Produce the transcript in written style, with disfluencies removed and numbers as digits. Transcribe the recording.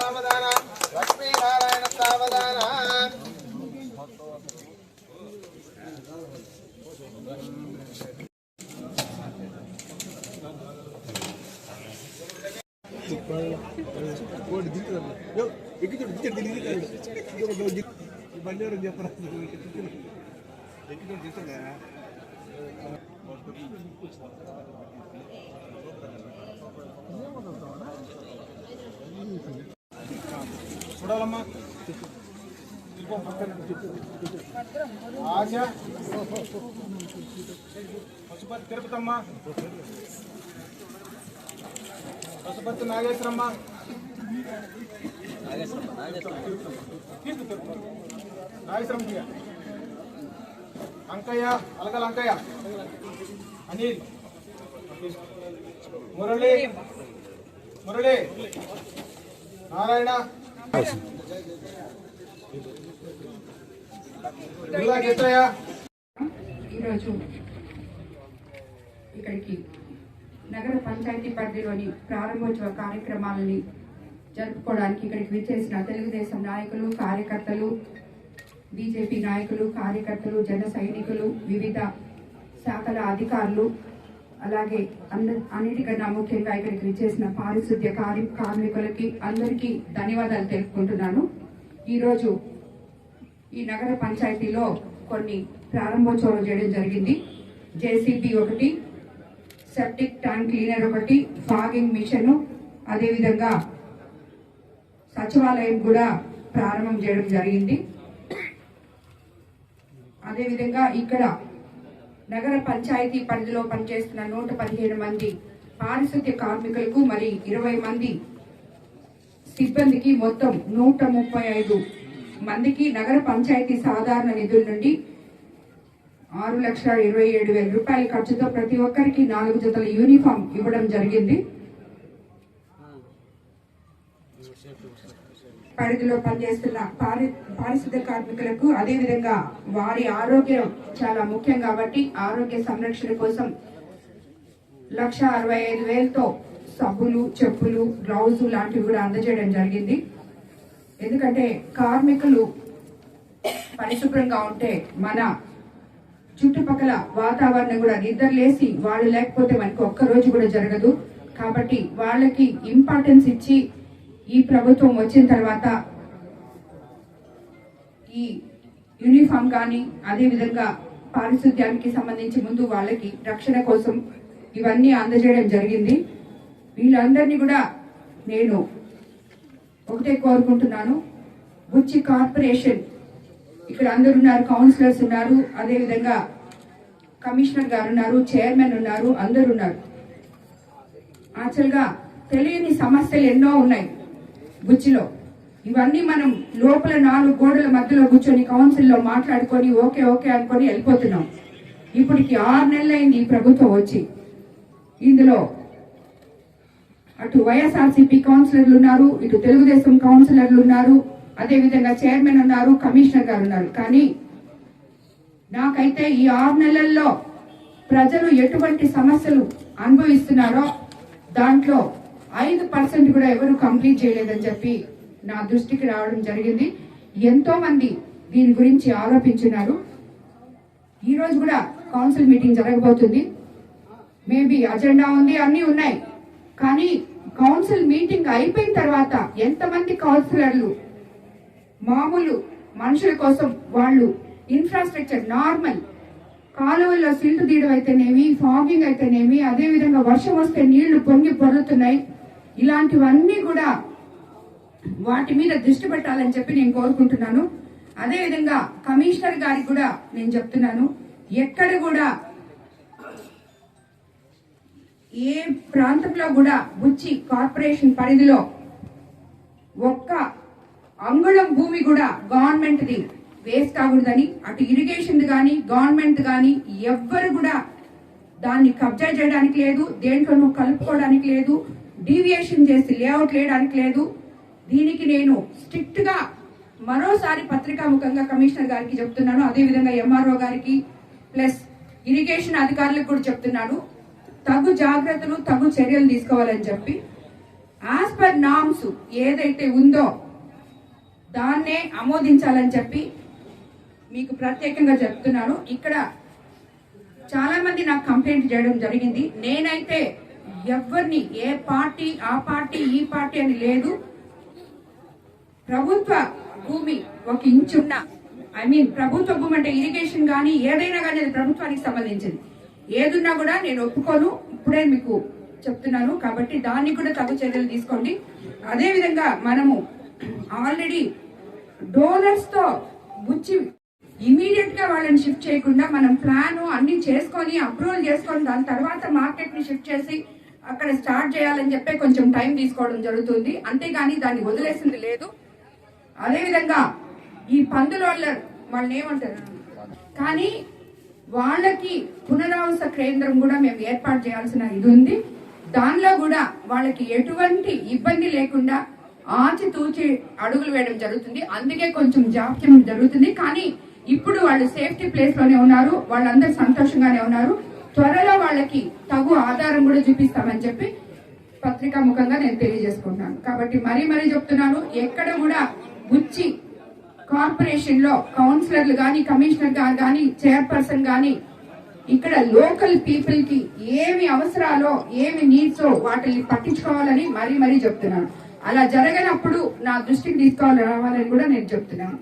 सावधान लक्ष्मी नारायण सावधान చూడాలమ్మా ఆశ పశుపతి తిరుపతమ్మ పశుపతి నాగేశ్వరమ్మ నాగేశ్వరం అంకయ్య అలగల అంకయ్య అనిల్ మురళి మురళి నారాయణ ఈరోజు ఇక్కడికి నగర పంచాయతీ పరిధిలోని ప్రారంభోత్సవ కార్యక్రమాలని జరుపుకోవడానికి ఇక్కడికి విచ్చేసిన తెలుగుదేశం నాయకులు కార్యకర్తలు బీజేపీ నాయకులు కార్యకర్తలు జన సైనికులు వివిధ శాఖల అధికారులు అలాగే అన్నిటికన్నా ముఖ్యంగా ఇక్కడికి విచ్చేసిన పారిశుద్ధ్య కార్మికులకి అందరికీ ధన్యవాదాలు తెలుపుకుంటున్నాను. ఈరోజు ఈ నగర పంచాయతీలో కొన్ని ప్రారంభోత్సవాలు చేయడం జరిగింది. జేసీబీ ఒకటి, సెప్టిక్ ట్యాంక్ క్లీనర్ ఒకటి, ఫాగింగ్ మిషన్, అదేవిధంగా సచివాలయం కూడా ప్రారంభం చేయడం జరిగింది. అదేవిధంగా ఇక్కడ నగర పంచాయతీ పరిధిలో పనిచేస్తున్న 115 మంది పారిశుద్ధ్య కార్మికులకు మరి 20 మంది సిబ్బందికి మొత్తం 135 మందికి నగర పంచాయతీ సాధారణ నిధుల నుండి 6,27,000 రూపాయల ఖర్చుతో ప్రతి ఒక్కరికి 4 జతల యూనిఫామ్ ఇవ్వడం జరిగింది. పరిధిలో పనిచేస్తున్న పారిశుద్ధ్య కార్మికులకు అదేవిధంగా వారి ఆరోగ్యం చాలా ముఖ్యం కాబట్టి ఆరోగ్య సంరక్షణ కోసం 1,65,000తో సబ్బులు, చెప్పులు, గ్లౌజు లాంటివి కూడా అందజేయడం జరిగింది. ఎందుకంటే కార్మికులు పరిశుభ్రంగా ఉంటే మన చుట్టుపక్కల వాతావరణం కూడా నిద్రలేసి వాళ్ళు లేకపోతే మనకు ఒక్కరోజు కూడా జరగదు. కాబట్టి వాళ్ళకి ఇంపార్టెన్స్ ఇచ్చి ఈ ప్రభుత్వం వచ్చిన తర్వాత ఈ యూనిఫామ్ కానీ అదేవిధంగా పారిశుద్ధ్యానికి సంబంధించి ముందు వాళ్ళకి రక్షణ కోసం ఇవన్నీ అందజేయడం జరిగింది. వీళ్ళందరినీ కూడా నేను ఒకటే కోరుకుంటున్నాను, బుచ్చి కార్పొరేషన్ ఇక్కడ అందరు ఉన్నారు, కౌన్సిలర్స్ ఉన్నారు, అదేవిధంగా కమిషనర్ గారు ఉన్నారు, చైర్మన్ ఉన్నారు, అందరు ఉన్నారు. యాక్చువల్గా తెలియని సమస్యలు ఎన్నో ఉన్నాయి బుచ్చిలో. ఇవన్నీ మనం లోపల 4 గోడల మధ్యలో కూర్చొని కౌన్సిల్లో మాట్లాడుకొని ఓకే ఓకే అనుకొని వెళ్ళిపోతున్నాం. ఇప్పటికి 6 నెలలైంది ఈ ప్రభుత్వం వచ్చి. ఇందులో అటు వైఎస్ఆర్సీపీ కౌన్సిలర్లు ఉన్నారు, ఇటు తెలుగుదేశం కౌన్సిలర్లు ఉన్నారు, అదేవిధంగా చైర్మన్ ఉన్నారు, కమిషనర్ గారు ఉన్నారు. కానీ నాకైతే ఈ 6 నెలల్లో ప్రజలు ఎటువంటి సమస్యలు అనుభవిస్తున్నారో దాంట్లో 5% కూడా ఎవరు కంప్లీట్ చేయలేదని చెప్పి నా దృష్టికి రావడం జరిగింది. ఎంతో మంది దీని గురించి ఆరోపించున్నారు. ఈ రోజు కూడా కౌన్సిల్ మీటింగ్ జరగబోతుంది. మేబీ అజెండా ఉంది, అన్ని ఉన్నాయి. కానీ కౌన్సిల్ మీటింగ్ అయిపోయిన తర్వాత ఎంతమంది కౌన్సిలర్లు మామూలు మనుషుల కోసం వాళ్ళు ఇన్ఫ్రాస్ట్రక్చర్ నార్మల్ కాలువల్లో సిల్ట్ తీయడం అయితేనేమి, ఫాగింగ్ అయితేనేమి, అదేవిధంగా వర్షం వస్తే నీళ్లు పొంగి పొర్లుతున్నాయి, ఇలాంటివన్నీ కూడా వాటి మీద దృష్టి పెట్టాలని చెప్పి నేను కోరుకుంటున్నాను. అదేవిధంగా కమిషనర్ గారికి కూడా నేను చెప్తున్నాను, ఎక్కడ కూడా ఏ ప్రాంతంలో కూడా బుచ్చి కార్పొరేషన్ పరిధిలో ఒక్క అంగుళం భూమి కూడా గవర్నమెంట్ది వేస్ట్ కాకూడదని, అటు ఇరిగేషన్ గాని గవర్నమెంట్ గాని ఎవ్వరు కూడా దాన్ని కబ్జా చేయడానికి లేదు, దేంట్లోనూ కలుపుకోవడానికి లేదు, డీవియేషన్ చేసి లేఅవుట్ వేయడానికి లేదు. దీనికి నేను స్ట్రిక్ట్ గా మరోసారి పత్రికాముఖంగా కమిషనర్ గారికి చెప్తున్నాను, అదేవిధంగా ఎంఆర్ఓ గారికి ప్లస్ ఇరిగేషన్ అధికారులకు కూడా చెప్తున్నాను, తగు జాగ్రత్తలు తగు చర్యలు తీసుకోవాలని చెప్పి యాజ్ పర్ నామ్స్ ఏదైతే ఉందో దాన్నే ఆమోదించాలని చెప్పి మీకు ప్రత్యేకంగా చెప్తున్నాను. ఇక్కడ చాలా మంది నాకు కంప్లైంట్ చేయడం జరిగింది. నేనైతే ఎవరిని ఏ పార్టీ ఆ పార్టీ ఈ పార్టీ అని లేదు, ప్రభుత్వ భూమి ఒక ఇంచున్న ప్రభుత్వ భూమి అంటే ఇరిగేషన్ కానీ ఏదైనా కానీ అది ప్రభుత్వానికి సంబంధించింది, ఏదున్నా కూడా నేను ఒప్పుకోను, ఇప్పుడే మీకు చెప్తున్నాను. కాబట్టి దాన్ని కూడా తగు చర్యలు తీసుకోండి. అదేవిధంగా మనము ఆల్రెడీ డోనర్స్ తో బుచ్చి ఇమీడియట్ గా వాళ్ళని షిఫ్ట్ చేయకుండా మనం ప్లాన్ అన్ని చేసుకొని అప్రూవల్ చేసుకొని దాని తర్వాత మార్కెట్ ని షిఫ్ట్ చేసి అక్కడ స్టార్ట్ చేయాలని చెప్పి కొంచెం టైం తీసుకోవడం జరుగుతుంది, అంతేగాని దాన్ని వదిలేసింది లేదు. అదేవిధంగా ఈ పందుల వాళ్ళని ఏమంటారు కానీ వాళ్ళకి పునరావాస కేంద్రం కూడా మేము ఏర్పాటు చేయాల్సిన ఇది ఉంది. దానిలో కూడా వాళ్ళకి ఎటువంటి ఇబ్బంది లేకుండా ఆచితూచి అడుగులు వేయడం జరుగుతుంది. అందుకే కొంచెం జాప్యం జరుగుతుంది, కానీ ఇప్పుడు వాళ్ళు సేఫ్టీ ప్లేస్ లోనే ఉన్నారు, వాళ్ళందరూ సంతోషంగానే ఉన్నారు. త్వరలో వాళ్ళకి తగు ఆధారం కూడా చూపిస్తామని చెప్పి పత్రికా ముఖంగా నేను తెలియజేసుకుంటున్నాను. కాబట్టి మరీ చెప్తున్నాను, ఎక్కడ కూడా బుచ్చి కార్పొరేషన్ లో కౌన్సిలర్లు గాని కమిషనర్ గారు గాని చైర్పర్సన్ గాని ఇక్కడ లోకల్ పీపుల్ కి ఏమి అవసరాలో ఏమి నీడ్స్ వాటిని పట్టించుకోవాలని మరీ చెప్తున్నాను. అలా జరగనప్పుడు నా దృష్టికి రావాలని కూడా నేను చెప్తున్నాను.